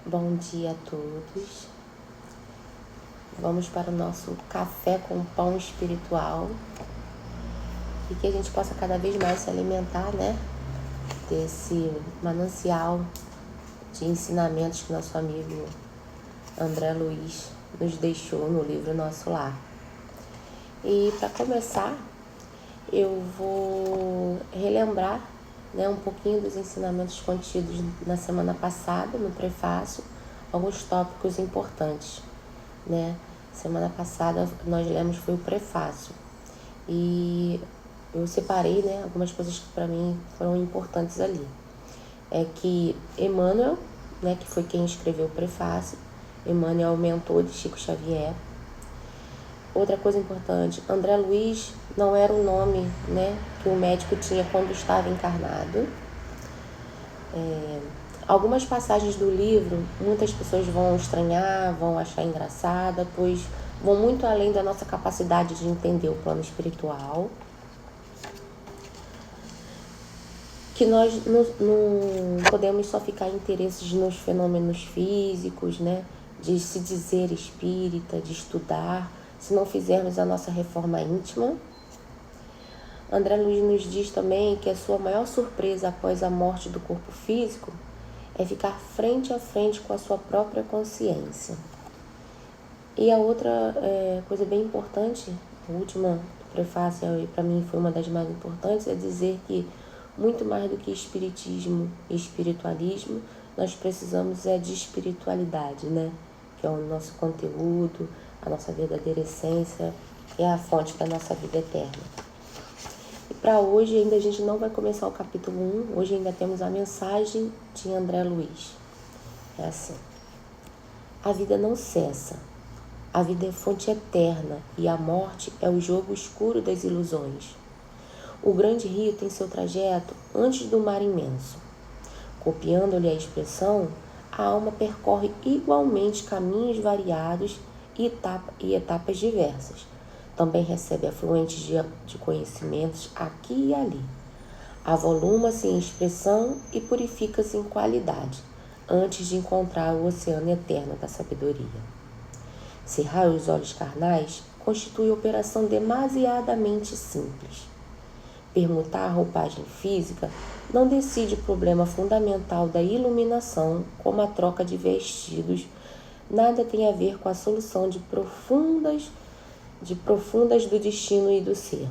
Bom dia a todos. Vamos para o nosso café com pão espiritual e que a gente possa cada vez mais se alimentar, desse manancial de ensinamentos que nosso amigo André Luiz nos deixou no livro Nosso Lar. E para começar, eu vou relembrar um pouquinho dos ensinamentos contidos na semana passada, no prefácio, alguns tópicos importantes. Semana passada nós lemos foi o prefácio e eu separei algumas coisas que para mim foram importantes ali. É que Emmanuel, que foi quem escreveu o prefácio, Emmanuel é o mentor de Chico Xavier. Outra coisa importante, André Luiz não era o nome que o médico tinha quando estava encarnado. Algumas passagens do livro, muitas pessoas vão estranhar, vão achar engraçada, pois vão muito além da nossa capacidade de entender o plano espiritual. Que nós não podemos só ficar interesses nos fenômenos físicos, de se dizer espírita, de estudar, se não fizermos a nossa reforma íntima. André Luiz nos diz também que a sua maior surpresa após a morte do corpo físico é ficar frente a frente com a sua própria consciência. E a outra coisa bem importante, a última prefácio, e para mim foi uma das mais importantes, é dizer que muito mais do que espiritismo e espiritualismo, nós precisamos de espiritualidade, que é o nosso conteúdo, a nossa verdadeira essência, é a fonte da nossa vida eterna. E para hoje ainda a gente não vai começar o capítulo 1, hoje ainda temos a mensagem de André Luiz. É assim: a vida não cessa, a vida é fonte eterna e a morte é o jogo escuro das ilusões. O grande rio tem seu trajeto antes do mar imenso. Copiando-lhe a expressão, a alma percorre igualmente caminhos variados e etapas diversas. Também recebe afluentes de conhecimentos aqui e ali. Avoluma-se em expressão e purifica-se em qualidade, antes de encontrar o oceano eterno da sabedoria. Cerrar os olhos carnais constitui operação demasiadamente simples. Permutar a roupagem física não decide o problema fundamental da iluminação, como a troca de vestidos. Nada tem a ver com a solução de profundas do destino e do ser.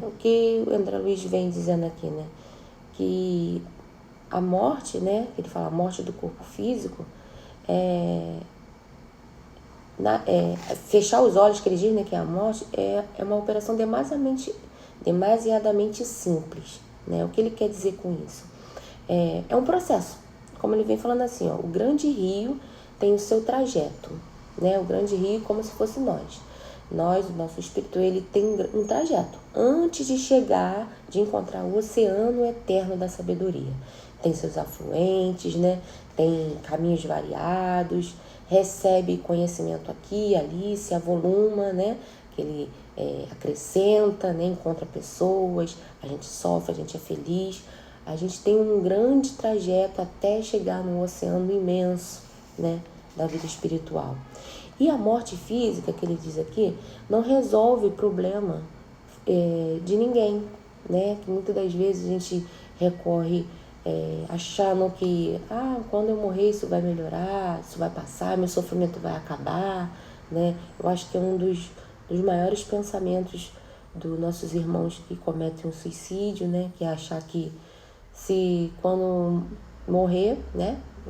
O que o André Luiz vem dizendo aqui, que a morte, ele fala a morte do corpo físico, fechar os olhos, que ele diz que a morte é uma operação demasiadamente simples. O que ele quer dizer com isso? É um processo, como ele vem falando assim, o grande rio tem o seu trajeto, o grande rio como se fosse nós, o nosso espírito, ele tem um trajeto antes de chegar, de encontrar o oceano eterno da sabedoria. Tem seus afluentes, tem caminhos variados, recebe conhecimento aqui e ali, se avoluma, que ele acrescenta, encontra pessoas, a gente sofre, a gente é feliz, a gente tem um grande trajeto até chegar no oceano imenso, da vida espiritual. E a morte física, que ele diz aqui, não resolve o problema de ninguém, que muitas das vezes a gente recorre achando que quando eu morrer isso vai melhorar, isso vai passar, meu sofrimento vai acabar, Eu acho que é um dos maiores pensamentos dos nossos irmãos que cometem um suicídio, que é achar que se quando morrer,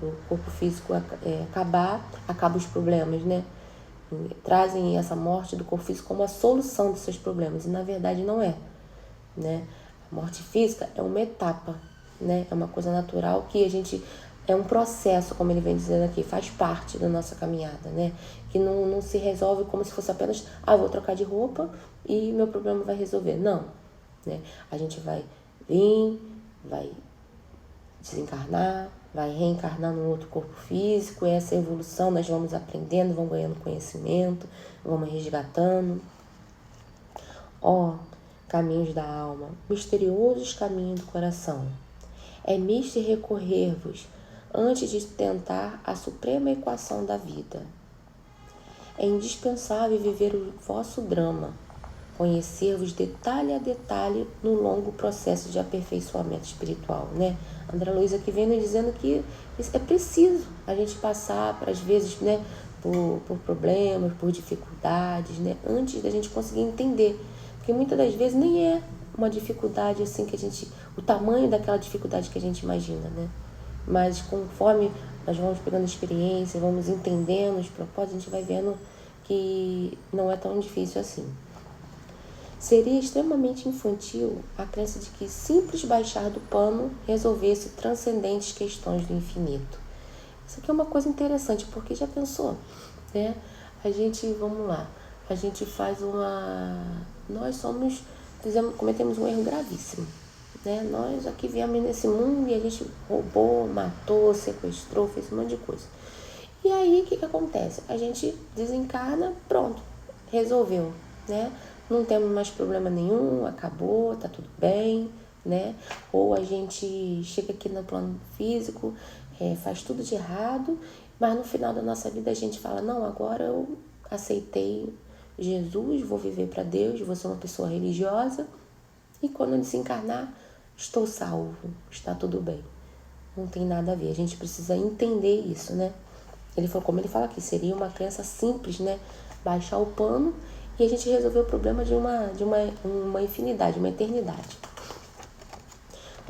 o corpo físico acaba os problemas, Trazem essa morte do corpo físico como a solução dos seus problemas, e na verdade não é, A morte física é uma etapa, é uma coisa natural que a gente... É um processo, como ele vem dizendo aqui, faz parte da nossa caminhada, Que não se resolve como se fosse apenas, vou trocar de roupa e meu problema vai resolver. Não, A gente vai vir, vai desencarnar, vai reencarnar num outro corpo físico, essa evolução nós vamos aprendendo, vamos ganhando conhecimento, vamos resgatando. Caminhos da alma, misteriosos caminhos do coração. É mister recorrer-vos antes de tentar a suprema equação da vida. É indispensável viver o vosso drama, conhecer-vos detalhe a detalhe no longo processo de aperfeiçoamento espiritual, né? André Luiz aqui vem nos dizendo que é preciso a gente passar, às vezes, né, por problemas, por dificuldades, né, antes da gente conseguir entender. Porque muitas das vezes nem é uma dificuldade assim que a gente, o tamanho daquela dificuldade que a gente imagina, né? Mas conforme nós vamos pegando experiência, vamos entendendo os propósitos, a gente vai vendo que não é tão difícil assim. Seria extremamente infantil a crença de que simples baixar do pano resolvesse transcendentes questões do infinito. Isso aqui é uma coisa interessante, porque já pensou, né? A gente, vamos lá, a gente faz nós cometemos um erro gravíssimo, né? Nós aqui viemos nesse mundo e a gente roubou, matou, sequestrou, fez um monte de coisa. E aí, o que acontece? A gente desencarna, pronto, resolveu, né? Não temos mais problema nenhum, acabou, tá tudo bem, né? Ou a gente chega aqui no plano físico, faz tudo de errado, mas no final da nossa vida a gente fala, não, agora eu aceitei Jesus, vou viver para Deus, vou ser uma pessoa religiosa, e quando eu desencarnar, estou salvo, está tudo bem. Não tem nada a ver, a gente precisa entender isso, né? Como ele fala aqui, seria uma crença simples, né? Baixar o pano e a gente resolver o problema de uma infinidade, uma eternidade.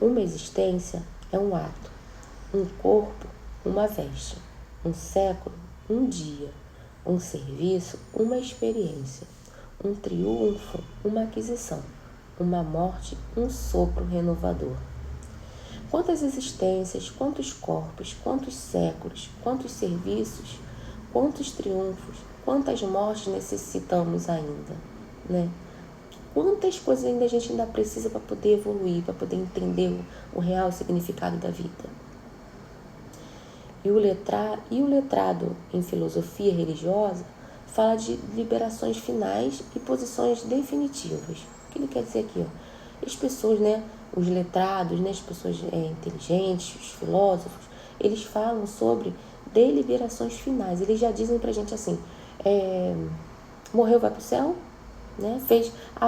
Uma existência é um ato, um corpo, uma veste, um século, um dia, um serviço, uma experiência, um triunfo, uma aquisição, uma morte, um sopro renovador. Quantas existências, quantos corpos, quantos séculos, quantos serviços, quantos triunfos, quantas mortes necessitamos ainda, né? Quantas coisas a gente ainda precisa para poder evoluir, para poder entender o real significado da vida. E o letrado em filosofia religiosa fala de liberações finais e posições definitivas. O que ele quer dizer aqui? As pessoas, né, os letrados, né, as pessoas inteligentes, os filósofos, eles falam sobre deliberações finais. Eles já dizem pra gente assim, morreu, vai pro céu, né?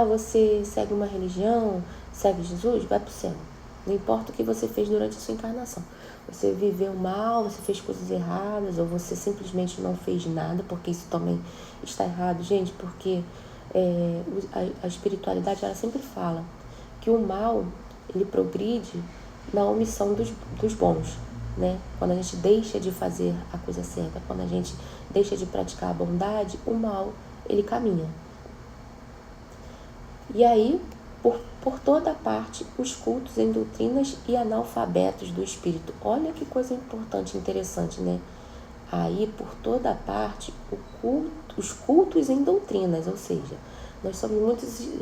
Você segue uma religião, segue Jesus, vai pro céu. Não importa o que você fez durante a sua encarnação. Você viveu mal, você fez coisas erradas, ou você simplesmente não fez nada, porque isso também está errado, gente, porque a espiritualidade, ela sempre fala que o mal, ele progride na omissão dos bons, né? Quando a gente deixa de fazer a coisa certa, quando a gente deixa de praticar a bondade, o mal, ele caminha. E aí, por toda parte, os cultos em doutrinas e analfabetos do espírito. Olha que coisa importante, interessante, né? Aí, por toda parte, os cultos em doutrinas, ou seja, nós somos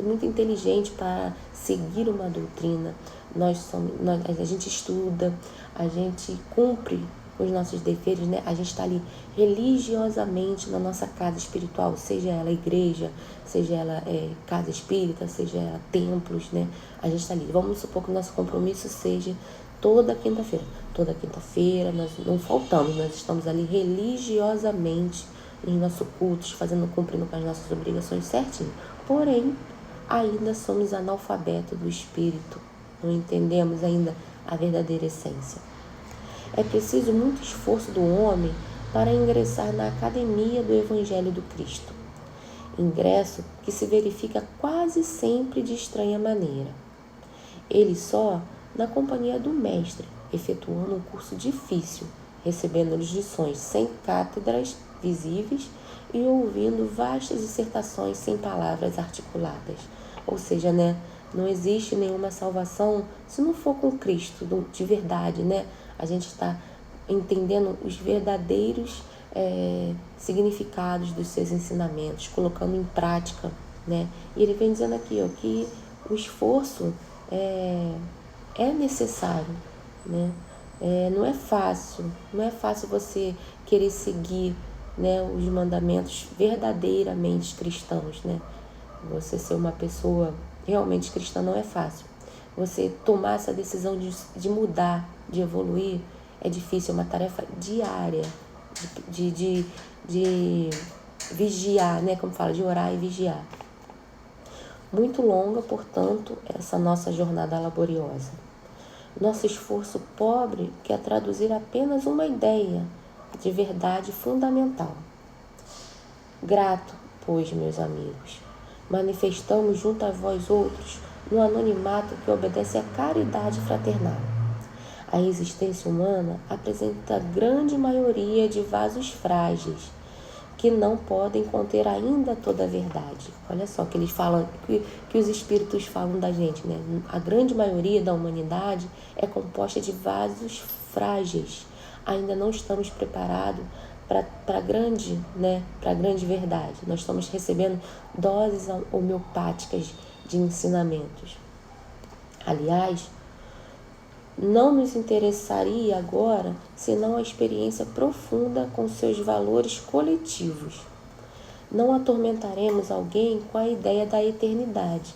muito inteligentes para seguir uma doutrina, a gente estuda, a gente cumpre os nossos deveres, né? A gente está ali religiosamente na nossa casa espiritual, seja ela igreja, seja ela casa espírita, seja ela templos, né? A gente está ali. Vamos supor que o nosso compromisso seja toda quinta-feira. Toda quinta-feira nós não faltamos, nós estamos ali religiosamente nos nossos cultos, cumprindo com as nossas obrigações certinho. Porém, ainda somos analfabetos do espírito, não entendemos ainda a verdadeira essência. É preciso muito esforço do homem para ingressar na academia do Evangelho do Cristo. Ingresso que se verifica quase sempre de estranha maneira. Ele só na companhia do mestre, efetuando um curso difícil, recebendo lições sem cátedras visíveis e ouvindo vastas dissertações sem palavras articuladas. Ou seja, né, não existe nenhuma salvação se não for com Cristo de verdade, né? A gente está entendendo os verdadeiros significados dos seus ensinamentos, colocando em prática, né? E ele vem dizendo aqui, que o esforço é necessário, né? Não é fácil você querer seguir, né, os mandamentos verdadeiramente cristãos, né? Você ser uma pessoa realmente cristã não é fácil. Você tomar essa decisão de mudar, de evoluir, É difícil, é uma tarefa diária de vigiar, né? Como fala, de orar e vigiar. Muito longa, portanto, essa nossa jornada laboriosa. Nosso esforço pobre quer traduzir apenas uma ideia de verdade fundamental. Grato, pois, meus amigos, manifestamos junto a vós outros no anonimato que obedece à caridade fraternal. A existência humana apresenta a grande maioria de vasos frágeis que não podem conter ainda toda a verdade. Olha só que eles falam, que os espíritos falam da gente, né? A grande maioria da humanidade é composta de vasos frágeis. Ainda não estamos preparados para grande, né? Para a grande verdade. Nós estamos recebendo doses homeopáticas de ensinamentos. Aliás, não nos interessaria agora senão a experiência profunda com seus valores coletivos. Não atormentaremos alguém com a ideia da eternidade.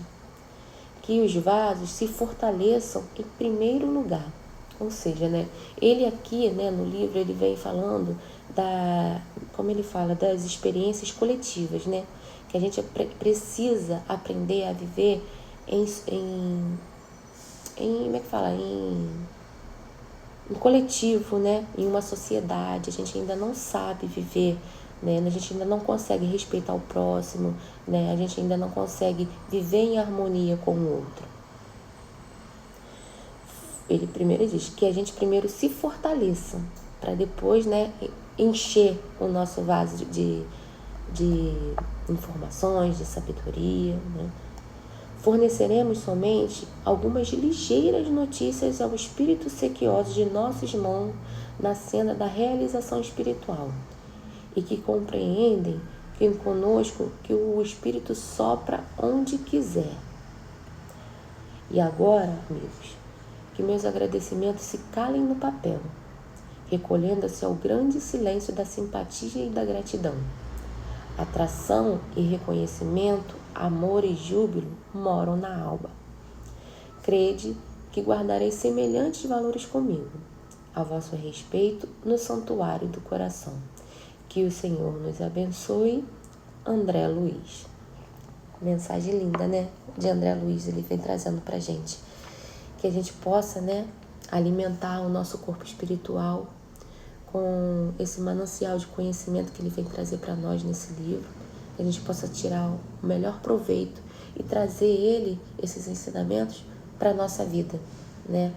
Que os vasos se fortaleçam em primeiro lugar. Ou seja, né, ele aqui, né, no livro, ele vem falando como ele fala, das experiências coletivas, né? Que a gente precisa aprender a viver como é que fala? Em coletivo, né? Em uma sociedade. A gente ainda não sabe viver, né? A gente ainda não consegue respeitar o próximo, né? A gente ainda não consegue viver em harmonia com o outro. Ele primeiro diz que a gente primeiro se fortaleça para depois, né, encher o nosso vaso de informações, de sabedoria, né? Forneceremos somente algumas ligeiras notícias ao espírito sequioso de nossos irmãos na cena da realização espiritual e que compreendem que conosco que o espírito sopra onde quiser. E agora, amigos, que meus agradecimentos se calem no papel, recolhendo-se ao grande silêncio da simpatia e da gratidão. Atração e reconhecimento, amor e júbilo moram na alma. Crede que guardarei semelhantes valores comigo, a vosso respeito, no santuário do coração. Que o Senhor nos abençoe. André Luiz. Mensagem linda, né? De André Luiz, ele vem trazendo pra gente. Que a gente possa, né, alimentar o nosso corpo espiritual com esse manancial de conhecimento que ele vem trazer para nós nesse livro, que a gente possa tirar o melhor proveito e trazer esses ensinamentos para a nossa vida, né?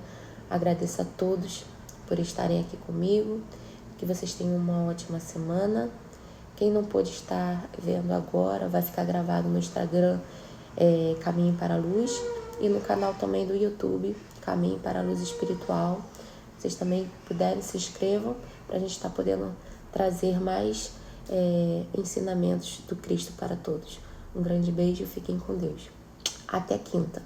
Agradeço a todos por estarem aqui comigo, que vocês tenham uma ótima semana. Quem não pôde estar vendo agora, vai ficar gravado no Instagram, Caminho para a Luz, e no canal também do YouTube, Caminho para a Luz Espiritual. Vocês também puderem, se inscrevam, para a gente estar podendo trazer mais ensinamentos do Cristo para todos. Um grande beijo, fiquem com Deus. Até quinta.